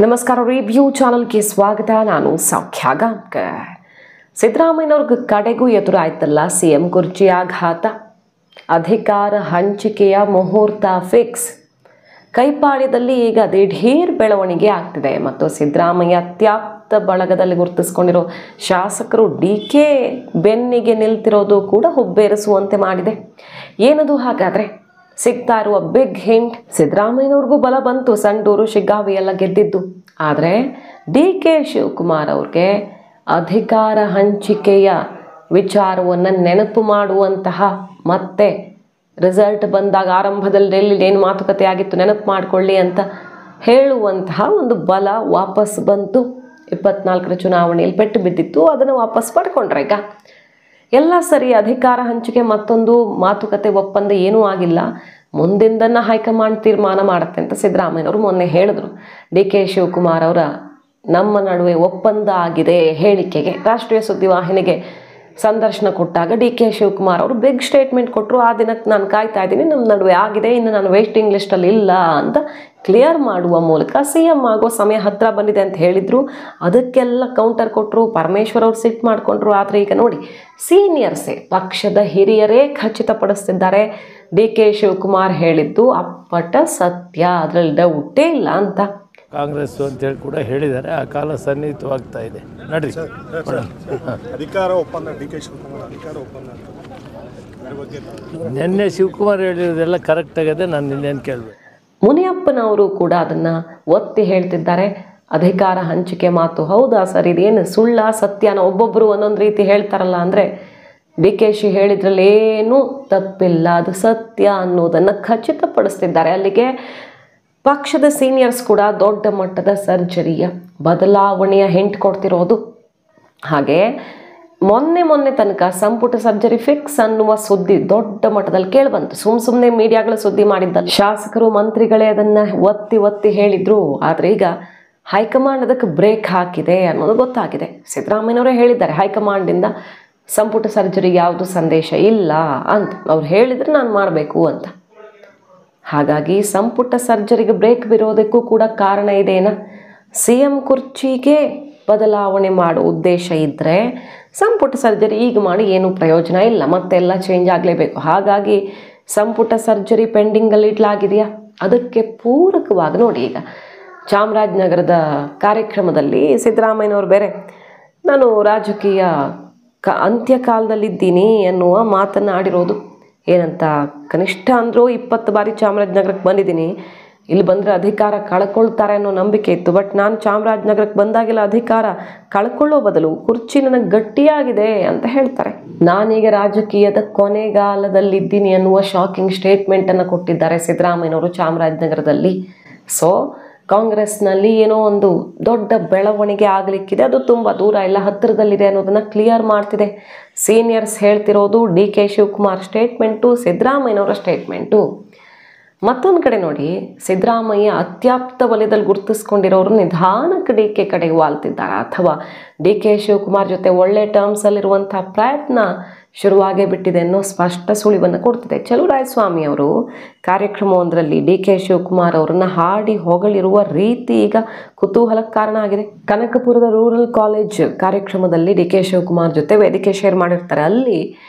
ನಮಸ್ಕಾರ, ರಿವ್ಯೂ ಚಾನಲ್ಗೆ ಸ್ವಾಗತ. ನಾನು ಸೌಖ್ಯ ಗಾಂವ್ಕರ್. ಸಿದ್ದರಾಮಯ್ಯನವ್ರಿಗೆ ಕಡೆಗೂ ಎದುರಾಯ್ತಲ್ಲ ಸಿಎಂ ಕುರ್ಚಿ ಆಘಾತ. ಅಧಿಕಾರ ಹಂಚಿಕೆಯ ಮುಹೂರ್ತ ಫಿಕ್ಸ್. ಕೈಪಾಳ್ಯದಲ್ಲಿ ಈಗ ದಿಢೀರ್ ಬೆಳವಣಿಗೆ ಆಗ್ತಿದೆ ಮತ್ತು ಸಿದ್ದರಾಮಯ್ಯ ಅತ್ಯಾಪ್ತ ಬಳಗದಲ್ಲಿ ಗುರುತಿಸ್ಕೊಂಡಿರೋ ಶಾಸಕರು ಡಿಕೆ ಬೆನ್ನಿಗೆ ನಿಲ್ತಿರೋದು ಕೂಡ ಹುಬ್ಬೇರಿಸುವಂತೆ ಮಾಡಿದೆ. ಏನದು ಹಾಗಾದರೆ? ಸಿಗ್ತಾ ಇರುವ ಬಿಗ್ ಹಿಂಟ್, ಸಿದ್ದರಾಮಯ್ಯನವ್ರಿಗೂ ಬಲ ಬಂತು. ಸಂಡೂರು, ಶಿಗ್ಗಾವಿ ಎಲ್ಲ ಗೆದ್ದಿದ್ದು. ಆದರೆ ಡಿಕೆ ಶಿವಕುಮಾರ್ ಅವ್ರಿಗೆ ಅಧಿಕಾರ ಹಂಚಿಕೆಯ ವಿಚಾರವನ್ನು ನೆನಪು ಮಾಡುವಂತಹ, ಮತ್ತೆ ರಿಸಲ್ಟ್ ಬಂದಾಗ ಆರಂಭದಲ್ಲಿ ಡೆಲ್ಲಿಲಿ ಏನು ಮಾತುಕತೆ ಆಗಿತ್ತು ನೆನಪು ಮಾಡಿಕೊಳ್ಳಿ ಅಂತ ಹೇಳುವಂತಹ ಒಂದು ಬಲ ವಾಪಸ್ ಬಂತು. 24ರ ಚುನಾವಣೆಯಲ್ಲಿ ಪೆಟ್ಟು ಬಿದ್ದಿತ್ತು, ಅದನ್ನು ವಾಪಸ್ ಪಡ್ಕೊಂಡ್ರೆ ಈಗ ಎಲ್ಲ ಸರಿ. ಅಧಿಕಾರ ಹಂಚಿಕೆ ಮತ್ತೊಂದು ಮಾತುಕತೆ ಒಪ್ಪಂದ ಏನೂ ಆಗಿಲ್ಲ, ಮುಂದಿಂದನ್ನು ಹೈಕಮಾಂಡ್ ತೀರ್ಮಾನ ಮಾಡುತ್ತೆ ಅಂತ ಸಿದ್ದರಾಮಯ್ಯನವರು ಮೊನ್ನೆ ಹೇಳಿದ್ರು. ಡಿ ಕೆ ಶಿವಕುಮಾರ್ ಅವರ ನಮ್ಮ ನಡುವೆ ಒಪ್ಪಂದ ಆಗಿದೆ ಹೇಳಿಕೆಗೆ ರಾಷ್ಟ್ರೀಯ ಸುದ್ದಿವಾಹಿನಿಗೆ ಸಂದರ್ಶನ ಕೊಟ್ಟಾಗ ಡಿ ಕೆ ಶಿವಕುಮಾರ್ ಅವರು ಬಿಗ್ ಸ್ಟೇಟ್ಮೆಂಟ್ ಕೊಟ್ಟರು. ಆ ದಿನಕ್ಕೆ ನಾನು ಕಾಯ್ತಾ ಇದ್ದೀನಿ, ನಮ್ಮ ನಡುವೆ ಆಗಿದೆ, ಇನ್ನು ನಾನು ವೇಟಿಂಗ್ ಲಿಸ್ಟಲ್ಲಿ ಇಲ್ಲ ಅಂತ ಕ್ಲಿಯರ್ ಮಾಡುವ ಮೂಲಕ CM ಆಗೋ ಸಮಯ ಹತ್ತಿರ ಬಂದಿದೆ ಅಂತ ಹೇಳಿದರು. ಅದಕ್ಕೆಲ್ಲ ಕೌಂಟರ್ ಕೊಟ್ಟರು. ಪರಮೇಶ್ವರ್ ಅವರು ಸಿಟ್ ಮಾಡಿಕೊಂಡ್ರು. ಆದರೆ ಈಗ ನೋಡಿ, ಸೀನಿಯರ್ಸೇ, ಪಕ್ಷದ ಹಿರಿಯರೇ ಖಚಿತಪಡಿಸ್ತಿದ್ದಾರೆ ಡಿ ಕೆ ಶಿವಕುಮಾರ್ ಹೇಳಿದ್ದು ಅಪ್ಪಟ ಸತ್ಯ, ಅದರಲ್ಲಿ ಡೌಟೇ ಇಲ್ಲ ಅಂತ. ಕಾಂಗ್ರೆಸ್ ಅಂತೇಳಿ ಕೂಡ ಹೇಳಿದ್ದಾರೆ. ಆ ಕಾಲ ಸನ್ನಿಹಿತವಾಗ್ತಾ ಇದೆ. ನಡ್ರಿ ಅಧಿಕಾರ ಒಪ್ಪಂದ, ಡಿ ಕೆ ಶಿವಕುಮಾರ್ ಅಧಿಕಾರ ಒಪ್ಪಂದ ನಿನ್ನೆ ಶಿವಕುಮಾರ್ ಹೇಳಿರೋದೆಲ್ಲ ಕರೆಕ್ಟ್ ಆಗಿದೆ. ನಾನು ನಿನ್ನೇನು ಕೇಳಬೇಕು. ಮುನಿಯಪ್ಪನವರು ಕೂಡ ಅದನ್ನು ಒತ್ತಿ ಹೇಳ್ತಿದ್ದಾರೆ. ಅಧಿಕಾರ ಹಂಚಿಕೆ ಮಾತು ಹೌದಾ ಸರ್, ಇದೇನು ಸುಳ್ಳ ಸತ್ಯನ ಒಬ್ಬೊಬ್ಬರು ಒಂದೊಂದು ರೀತಿ ಹೇಳ್ತಾರಲ್ಲ. ಅಂದರೆ ಡಿ ಕೆ ಶಿ ಹೇಳಿದ್ರಲ್ಲಿ ಏನೂ ತಪ್ಪಿಲ್ಲ, ಅದು ಸತ್ಯ ಅನ್ನೋದನ್ನು ಖಚಿತಪಡಿಸ್ತಿದ್ದಾರೆ. ಅಲ್ಲಿಗೆ ಪಕ್ಷದ ಸೀನಿಯರ್ಸ್ ಕೂಡ ದೊಡ್ಡ ಮಟ್ಟದ ಸರ್ಜರಿಯ ಬದಲಾವಣೆಯ ಹಿಂಟ್ ಕೊಡ್ತಿರೋದು. ಹಾಗೆ ಮೊನ್ನೆ ತನಕ ಸಂಪುಟ ಸರ್ಜರಿ ಫಿಕ್ಸ್ ಅನ್ನುವ ಸುದ್ದಿ ದೊಡ್ಡ ಮಟ್ಟದಲ್ಲಿ ಕೇಳಿಬಂತು. ಸುಮ್ಮನೆ ಮೀಡಿಯಾಗಳ ಸುದ್ದಿ ಮಾಡಿದ್ದಲ್ಲ, ಶಾಸಕರು ಮಂತ್ರಿಗಳೇ ಅದನ್ನು ಒತ್ತಿ ಹೇಳಿದ್ರು. ಆದರೆ ಈಗ ಹೈಕಮಾಂಡ್ ಅದಕ್ಕೆ ಬ್ರೇಕ್ ಹಾಕಿದೆ ಅನ್ನೋದು ಗೊತ್ತಾಗಿದೆ. ಸಿದ್ದರಾಮಯ್ಯನವರೇ ಹೇಳಿದ್ದಾರೆ, ಹೈಕಮಾಂಡಿಂದ ಸಂಪುಟ ಸರ್ಜರಿ ಯಾವುದು ಸಂದೇಶ ಇಲ್ಲ ಅಂತ. ಅವ್ರು ಹೇಳಿದರೆ ನಾನು ಮಾಡಬೇಕು ಅಂತ. ಹಾಗಾಗಿ ಸಂಪುಟ ಸರ್ಜರಿಗೆ ಬ್ರೇಕ್ ಬಿರೋದಕ್ಕೂ ಕೂಡ ಕಾರಣ ಇದೇನಾ? CM ಕುರ್ಚಿಗೆ ಬದಲಾವಣೆ ಮಾಡೋ ಉದ್ದೇಶ ಇದ್ದರೆ ಸಂಪುಟ ಸರ್ಜರಿ ಈಗ ಮಾಡಿ ಏನೂ ಪ್ರಯೋಜನ ಇಲ್ಲ, ಮತ್ತೆಲ್ಲ ಚೇಂಜ್ ಆಗಲೇಬೇಕು. ಹಾಗಾಗಿ ಸಂಪುಟ ಸರ್ಜರಿ ಪೆಂಡಿಂಗಲ್ಲಿ ಇಡಲಾಗಿದೆಯಾ? ಅದಕ್ಕೆ ಪೂರಕವಾಗಿ ನೋಡಿ, ಈಗ ಚಾಮರಾಜನಗರದ ಕಾರ್ಯಕ್ರಮದಲ್ಲಿ ಸಿದ್ದರಾಮಯ್ಯನವರು ಬೇರೆ ನಾನು ರಾಜಕೀಯ ಅಂತ್ಯಕಾಲದಲ್ಲಿದ್ದೀನಿ ಎನ್ನುವ ಮಾತನ್ನು ಆಡಿರೋದು. ಏನಂತ, ಕನಿಷ್ಠ ಅಂದರೂ 20 ಬಾರಿ ಚಾಮರಾಜನಗರಕ್ಕೆ ಬಂದಿದ್ದೀನಿ, ಇಲ್ಲಿ ಬಂದರೆ ಅಧಿಕಾರ ಕಳ್ಕೊಳ್ತಾರೆ ಅನ್ನೋ ನಂಬಿಕೆ ಇತ್ತು. ಬಟ್ ನಾನು ಚಾಮರಾಜನಗರಕ್ಕೆ ಬಂದಾಗೆಲ್ಲ ಅಧಿಕಾರ ಕಳ್ಕೊಳ್ಳೋ ಬದಲು ಕುರ್ಚಿ ನನಗೆ ಗಟ್ಟಿಯಾಗಿದೆ ಅಂತ ಹೇಳ್ತಾರೆ. ನಾನೀಗ ರಾಜಕೀಯದ ಕೊನೆಗಾಲದಲ್ಲಿದ್ದೀನಿ ಅನ್ನುವ ಶಾಕಿಂಗ್ ಸ್ಟೇಟ್ಮೆಂಟನ್ನು ಕೊಟ್ಟಿದ್ದಾರೆ ಸಿದ್ದರಾಮಯ್ಯನವರು ಚಾಮರಾಜನಗರದಲ್ಲಿ. ಸೊ ಕಾಂಗ್ರೆಸ್ನಲ್ಲಿ ಏನೋ ಒಂದು ದೊಡ್ಡ ಬೆಳವಣಿಗೆ ಆಗಲಿಕ್ಕಿದೆ, ಅದು ತುಂಬ ದೂರ ಇಲ್ಲ, ಹತ್ತಿರದಲ್ಲಿದೆ ಅನ್ನೋದನ್ನು ಕ್ಲಿಯರ್ ಮಾಡ್ತಿದೆ. ಸೀನಿಯರ್ಸ್ ಹೇಳ್ತಿರೋದು ಡಿ ಕೆ ಶಿವಕುಮಾರ್ ಸ್ಟೇಟ್ಮೆಂಟು, ಸಿದ್ದರಾಮಯ್ಯನವರ ಸ್ಟೇಟ್ಮೆಂಟು. ಮತ್ತೊಂದು ಕಡೆ ನೋಡಿ, ಸಿದ್ದರಾಮಯ್ಯ ಅತ್ಯಾಪ್ತ ವಲಯದಲ್ಲಿ ಗುರುತಿಸ್ಕೊಂಡಿರೋರು ನಿಧಾನಕ್ಕೆ ಡಿ ಕೆ ಕಡೆಗೆ ವಾಲ್ತಿದ್ದಾರೆ, ಅಥವಾ ಡಿ ಕೆ ಶಿವಕುಮಾರ್ ಜೊತೆ ಒಳ್ಳೆ ಟರ್ಮ್ಸಲ್ಲಿರುವಂಥ ಪ್ರಯತ್ನ ಶುರುವಾಗೇ ಬಿಟ್ಟಿದೆ ಅನ್ನೋ ಸ್ಪಷ್ಟ ಸುಳಿವನ್ನು ಕೊಡ್ತಿದೆ. ಚಲುವರಾಯಸ್ವಾಮಿ ಅವರು ಕಾರ್ಯಕ್ರಮವೊಂದರಲ್ಲಿ ಡಿ ಕೆ ಶಿವಕುಮಾರ್ ಅವರನ್ನು ಹಾಡಿ ಹೊಗಳಿರುವ ರೀತಿ ಈಗ ಕುತೂಹಲಕ್ಕೆ ಕಾರಣ ಆಗಿದೆ. ಕನಕಪುರದ ರೂರಲ್ ಕಾಲೇಜ್ ಕಾರ್ಯಕ್ರಮದಲ್ಲಿ ಡಿ ಕೆ ಶಿವಕುಮಾರ್ ಜೊತೆ ವೇದಿಕೆ ಶೇರ್ ಮಾಡಿರ್ತಾರೆ. ಅಲ್ಲಿ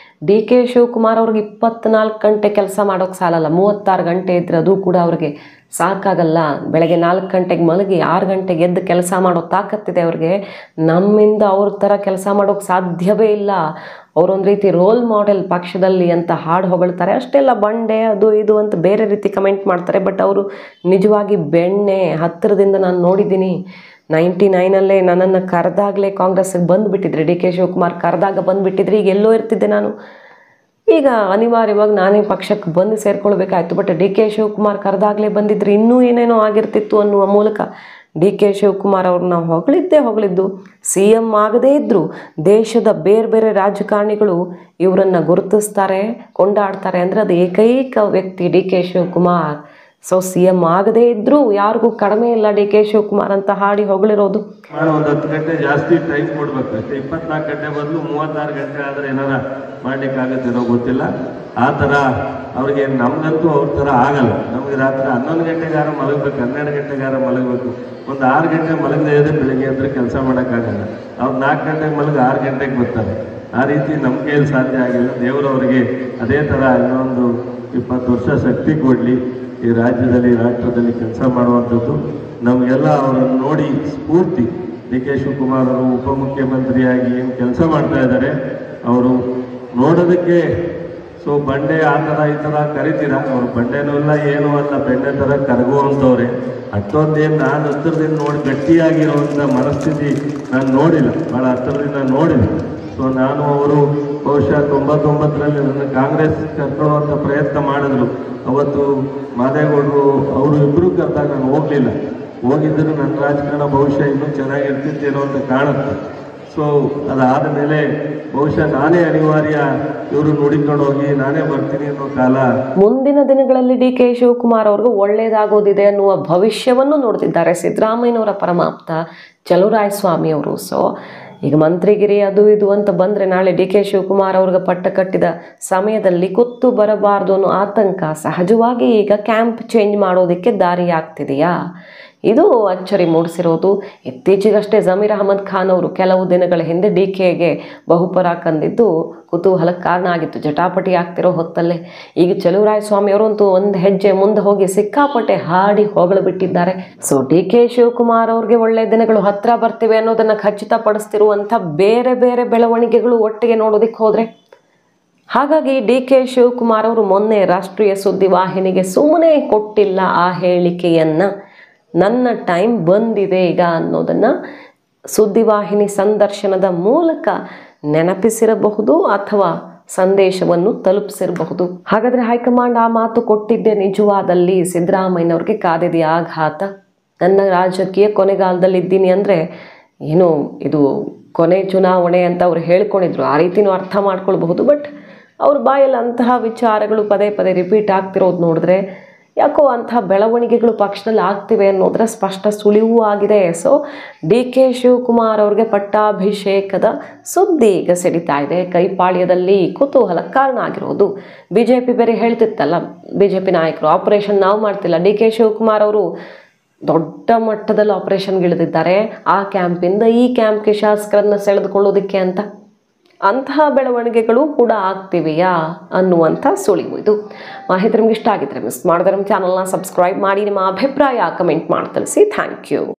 ಡಿ ಕೆ ಶಿವಕುಮಾರ್ ಅವ್ರಿಗೆ 24 ಗಂಟೆ ಕೆಲಸ ಮಾಡೋಕ್ಕೆ ಸಾಲಲ್ಲ, 36 ಗಂಟೆ ಇದ್ರೆ ಅದು ಕೂಡ ಅವ್ರಿಗೆ ಸಾಕಾಗಲ್ಲ. ಬೆಳಗ್ಗೆ 4 ಗಂಟೆಗೆ ಮಲಗಿ 6 ಗಂಟೆಗೆ ಎದ್ದು ಕೆಲಸ ಮಾಡೋ ತಾಕತ್ತಿದೆ ಅವ್ರಿಗೆ. ನಮ್ಮಿಂದ ಅವ್ರ ಥರ ಕೆಲಸ ಮಾಡೋಕ್ಕೆ ಸಾಧ್ಯವೇ ಇಲ್ಲ, ಅವರೊಂದು ರೀತಿ ರೋಲ್ ಮಾಡೆಲ್ ಪಕ್ಷದಲ್ಲಿ ಅಂತ ಹಾಡು ಹೊಗಳ್ತಾರೆ. ಅಷ್ಟೆಲ್ಲ ಬಂಡೆ ಅದು ಇದು ಅಂತ ಬೇರೆ ರೀತಿ ಕಮೆಂಟ್ ಮಾಡ್ತಾರೆ. ಬಟ್ ಅವರು ನಿಜವಾಗಿ ಬೆಣ್ಣೆ, ಹತ್ತಿರದಿಂದ ನಾನು ನೋಡಿದ್ದೀನಿ. 99ನಲ್ಲೇ ನನ್ನನ್ನು ಕರೆದಾಗಲೇ ಕಾಂಗ್ರೆಸ್ಸಿಗೆ ಬಂದುಬಿಟ್ಟಿದ್ರಿ, ಡಿ ಕೆ ಶಿವಕುಮಾರ್ ಕರೆದಾಗ ಬಂದುಬಿಟ್ಟಿದ್ರಿ, ಈಗ ಎಲ್ಲೋ ಇರ್ತಿದ್ದೆ ನಾನು. ಈಗ ಅನಿವಾರ್ಯವಾಗಿ ನಾನೇ ಪಕ್ಷಕ್ಕೆ ಬಂದು ಸೇರ್ಕೊಳ್ಬೇಕಾಯ್ತು. ಬಟ್ ಡಿ ಕೆ ಶಿವಕುಮಾರ್ ಕರೆದಾಗಲೇ ಬಂದಿದ್ರು, ಇನ್ನೂ ಏನೇನೋ ಆಗಿರ್ತಿತ್ತು ಅನ್ನುವ ಮೂಲಕ ಡಿ ಕೆ ಶಿವಕುಮಾರ್ ಅವ್ರನ್ನ ಹೊಗಳಿದ್ದು. CM ಆಗದೇ ಇದ್ದರೂ ದೇಶದ ಬೇರೆ ರಾಜಕಾರಣಿಗಳು ಇವರನ್ನು ಗುರುತಿಸ್ತಾರೆ, ಕೊಂಡಾಡ್ತಾರೆ. ಅಂದರೆ ಅದು ಏಕೈಕ ವ್ಯಕ್ತಿ D K Shivakumar. So CM ಆಗದೇ ಇದ್ರೂ ಯಾರಿಗೂ ಕಡಿಮೆ ಇಲ್ಲ ಡಿ ಕೆ ಶಿವಕುಮಾರ್ ಅಂತ ಹಾಡಿ ಹೊಗಳಿರೋದು. ಒಂದು 10 ಗಂಟೆ ಜಾಸ್ತಿ ಟೈಮ್ ಕೊಡ್ಬೇಕು ಅಷ್ಟೇ. 24 ಗಂಟೆ ಬದಲು 36 ಗಂಟೆ ಆದರೆ ಏನಾರ ಮಾಡ್ಲಿಕ್ಕಾಗತ್ತೇನೋ ಗೊತ್ತಿಲ್ಲ. ಆ ಥರ ಅವ್ರಿಗೆ ನಮ್ಗಂತೂ ಅವ್ರ ಥರ ಆಗಲ್ಲ. ನಮಗೆ ರಾತ್ರಿ 11 ಗಂಟೆಗಾರ ಮಲಗಬೇಕು, 12 ಗಂಟೆಗಾರ ಮಲಗಬೇಕು. ಒಂದು 6 ಗಂಟೆ ಮಲಗದೇ ಇದ್ರೆ ಬೆಳಿಗ್ಗೆ ಅಂದ್ರೆ ಕೆಲಸ ಮಾಡೋಕ್ಕಾಗಲ್ಲ. ಅವ್ರು 4 ಗಂಟೆಗೆ ಮಲಗಿ 6 ಗಂಟೆಗೆ ಬರ್ತಾರೆ. ಆ ರೀತಿ ನಮ್ಮ ಕೈಯಲ್ಲಿ ಸಾಧ್ಯ ಆಗಿಲ್ಲ. ದೇವರವರಿಗೆ ಅದೇ ಥರ ಇನ್ನೊಂದು 20 ವರ್ಷ ಶಕ್ತಿ ಕೊಡಲಿ. ಈ ರಾಜ್ಯದಲ್ಲಿ ರಾಷ್ಟ್ರದಲ್ಲಿ ಕೆಲಸ ಮಾಡುವಂಥದ್ದು ನಮಗೆಲ್ಲ ಅವರನ್ನು ನೋಡಿ ಸ್ಫೂರ್ತಿ. ಡಿ ಕೆ ಶಿವಕುಮಾರ್ ಅವರು ಉಪಮುಖ್ಯಮಂತ್ರಿಯಾಗಿ ಏನು ಕೆಲಸ ಮಾಡ್ತಾ ಇದ್ದಾರೆ, ಅವರು ನೋಡೋದಕ್ಕೆ ಬಂಡೆ ಆ ಥರ ಈ ಥರ ಕರಿತೀರ, ಅವ್ರು ಬಂಡೆನೂ ಇಲ್ಲ ಏನೂ ಅಲ್ಲ, ಬೆಣ್ಣೆ ಥರ ಕರಗುವಂಥವ್ರೆ. ಅಷ್ಟೊಂದೇನು ನಾನು ಹತ್ತಿರದಿಂದ ನೋಡಿ ಗಟ್ಟಿಯಾಗಿರುವಂಥ ಮನಸ್ಥಿತಿ ನಾನು ನೋಡಿಲ್ಲ, ಭಾಳ ಹತ್ತಿರದಿಂದ ನೋಡಿಲ್ಲ. ನಾನು ಅವರು ಬಹುಶಃ 99ರಲ್ಲಿ ನನ್ನ ಕಾಂಗ್ರೆಸ್ ಕರ್ಕೊಳ್ಳುವಂಥ ಪ್ರಯತ್ನ ಮಾಡಿದ್ರು. ಅವತ್ತು ಮಾದೇಗೌಡರು ಅವರು ಇಬ್ಬರು ಕರೆದಾಗ ನಾನು ಹೋಗಲಿಲ್ಲ. ಹೋಗಿದ್ದರೂ ನನ್ನ ರಾಜಕಾರಣ ಬಹುಶಃ ಇನ್ನೂ ಚೆನ್ನಾಗಿರ್ತಿತ್ತೇನೋ ಅಂತ ಕಾಣುತ್ತೆ. ಅದಾದ ಮೇಲೆ ಬಹುಶಃ ನಾನೇ ಅನಿವಾರ್ಯ ಇವರು ನೋಡಿಕೊಂಡು ಹೋಗಿ ನಾನೇ ಬರ್ತೀನಿ ಅನ್ನೋ ಕಾಲ. ಮುಂದಿನ ದಿನಗಳಲ್ಲಿ ಡಿ ಕೆ ಶಿವಕುಮಾರ್ ಅವ್ರಿಗೂ ಒಳ್ಳೇದಾಗೋದಿದೆ ಅನ್ನುವ ಭವಿಷ್ಯವನ್ನು ನೋಡ್ತಿದ್ದಾರೆ ಸಿದ್ದರಾಮಯ್ಯನವರ ಪರಮಾಪ್ತ ಚಲುವರಾಯಸ್ವಾಮಿ ಅವರು. ಈಗ ಮಂತ್ರಿಗಿರಿ ಅದು ಇದು ಅಂತ ಬಂದರೆ ನಾಳೆ ಡಿ ಕೆ ಶಿವಕುಮಾರ್ ಅವ್ರಿಗೆ ಪಟ್ಟ ಕಟ್ಟಿದ ಸಮಯದಲ್ಲಿ ಕೂತು ಬರಬಾರ್ದು ಅನ್ನೋ ಆತಂಕ ಸಹಜವಾಗಿ ಈಗ ಕ್ಯಾಂಪ್ ಚೇಂಜ್ ಮಾಡೋದಕ್ಕೆ ದಾರಿ ಆಗ್ತಿದೆಯಾ? ಇದು ಅಚ್ಚರಿ ಮೂಡಿಸಿರೋದು. ಇತ್ತೀಚೆಗಷ್ಟೇ ಜಮೀರ್ ಅಹಮದ್ ಖಾನ್ ಅವರು ಕೆಲವು ದಿನಗಳ ಹಿಂದೆ ಡಿ ಕೆಗೆ ಬಹುಪರ ಕಂದಿದ್ದು ಕುತೂಹಲಕ್ಕೆ ಕಾರಣ ಆಗಿತ್ತು, ಜಟಾಪಟಿ ಆಗ್ತಿರೋ ಹೊತ್ತಲ್ಲೇ. ಈಗ ಚಲುವರಾಯಸ್ವಾಮಿ ಅವರಂತೂ ಒಂದು ಹೆಜ್ಜೆ ಮುಂದೆ ಹೋಗಿ ಸಿಕ್ಕಾಪಟ್ಟೆ ಹಾಡಿ ಹೊಗಳು ಬಿಟ್ಟಿದ್ದಾರೆ. ಡಿ ಕೆ ಶಿವಕುಮಾರ್ ಅವ್ರಿಗೆ ಒಳ್ಳೆ ದಿನಗಳು ಹತ್ರ ಬರ್ತಿವೆ ಅನ್ನೋದನ್ನು ಖಚಿತಪಡಿಸ್ತಿರುವಂಥ ಬೇರೆ ಬೇರೆ ಬೆಳವಣಿಗೆಗಳು ಒಟ್ಟಿಗೆ ನೋಡೋದಕ್ಕೆ ಹೋದರೆ, ಹಾಗಾಗಿ ಡಿ ಕೆ ಶಿವಕುಮಾರ್ ಅವರು ಮೊನ್ನೆ ರಾಷ್ಟ್ರೀಯ ಸುದ್ದಿವಾಹಿನಿಗೆ ಸುಮ್ಮನೆ ಕೊಟ್ಟಿಲ್ಲ ಆ ಹೇಳಿಕೆಯನ್ನು. ನನ್ನ ಟೈಮ್ ಬಂದಿದೆ ಈಗ ಅನ್ನೋದನ್ನು ಸುದ್ದಿವಾಹಿನಿ ಸಂದರ್ಶನದ ಮೂಲಕ ನೆನಪಿಸಿರಬಹುದು ಅಥವಾ ಸಂದೇಶವನ್ನು ತಲುಪಿಸಿರಬಹುದು. ಹಾಗಾದರೆ ಹೈಕಮಾಂಡ್ ಆ ಮಾತು ಕೊಟ್ಟಿದ್ದೆ ನಿಜವಾದಲ್ಲಿ ಸಿದ್ದರಾಮಯ್ಯನವ್ರಿಗೆ ಕಾದಿದೆಯ ಆಘಾತ? ನನ್ನ ರಾಜಕೀಯ ಕೊನೆಗಾಲದಲ್ಲಿ ಇದ್ದೀನಿ ಅಂದರೆ ಏನು ಇದು ಕೊನೆ ಚುನಾವಣೆ ಅಂತ ಅವ್ರು ಹೇಳ್ಕೊಂಡಿದ್ರು, ಆ ರೀತಿನೂ ಅರ್ಥ ಮಾಡ್ಕೊಳ್ಬಹುದು. ಬಟ್ ಅವ್ರ ಬಾಯಲ್ಲಿ ಅಂತಹ ವಿಚಾರಗಳು ಪದೇ ಪದೇ ರಿಪೀಟ್ ಆಗ್ತಿರೋದು ನೋಡಿದ್ರೆ ಯಾಕೋ ಅಂತಹ ಬೆಳವಣಿಗೆಗಳು ಪಕ್ಷದಲ್ಲಿ ಆಗ್ತಿವೆ ಅನ್ನೋದರ ಸ್ಪಷ್ಟ ಸುಳಿವೂ ಆಗಿದೆ. ಡಿ ಕೆ ಶಿವಕುಮಾರ್ ಅವ್ರಿಗೆ ಪಟ್ಟಾಭಿಷೇಕದ ಸುದ್ದಿ ಈಗ ಸಿಡಿತಾ ಇದೆ. ಕೈಪಾಳ್ಯದಲ್ಲಿ ಕುತೂಹಲಕ್ಕೆ ಕಾರಣ ಆಗಿರೋದು. BJP ಬೇರೆ ಹೇಳ್ತಿತ್ತಲ್ಲ, BJP ನಾಯಕರು ಆಪರೇಷನ್ ನಾವು ಮಾಡ್ತಿಲ್ಲ, ಡಿ ಕೆ ಶಿವಕುಮಾರ್ ಅವರು ದೊಡ್ಡ ಮಟ್ಟದಲ್ಲಿ ಆಪರೇಷನ್ಗಿಳಿದಿದ್ದಾರೆ ಆ ಕ್ಯಾಂಪಿಂದ ಈ ಕ್ಯಾಂಪ್ಗೆ ಶಾಸಕರನ್ನು ಸೆಳೆದುಕೊಳ್ಳೋದಕ್ಕೆ ಅಂತ. ಅಂತಹ ಬೆಳವಣಿಗೆಗಳು ಕೂಡ ಆಗ್ತಿವೆಯಾ ಅನ್ನುವಂಥ ಸುಳಿವು ಇದು. ಮಾಹಿತಿ ನಿಮ್ಗೆ ಇಷ್ಟ ಆಗಿದ್ರೆ ಮಿಸ್ ಮಾಡಿದ್ರೆ ನಮ್ಮ ಚಾನಲ್ನ ಸಬ್ಸ್ಕ್ರೈಬ್ ಮಾಡಿ, ನಿಮ್ಮ ಅಭಿಪ್ರಾಯ ಕಮೆಂಟ್ ಮಾಡಿ ತಿಳಿಸಿ. Thank you.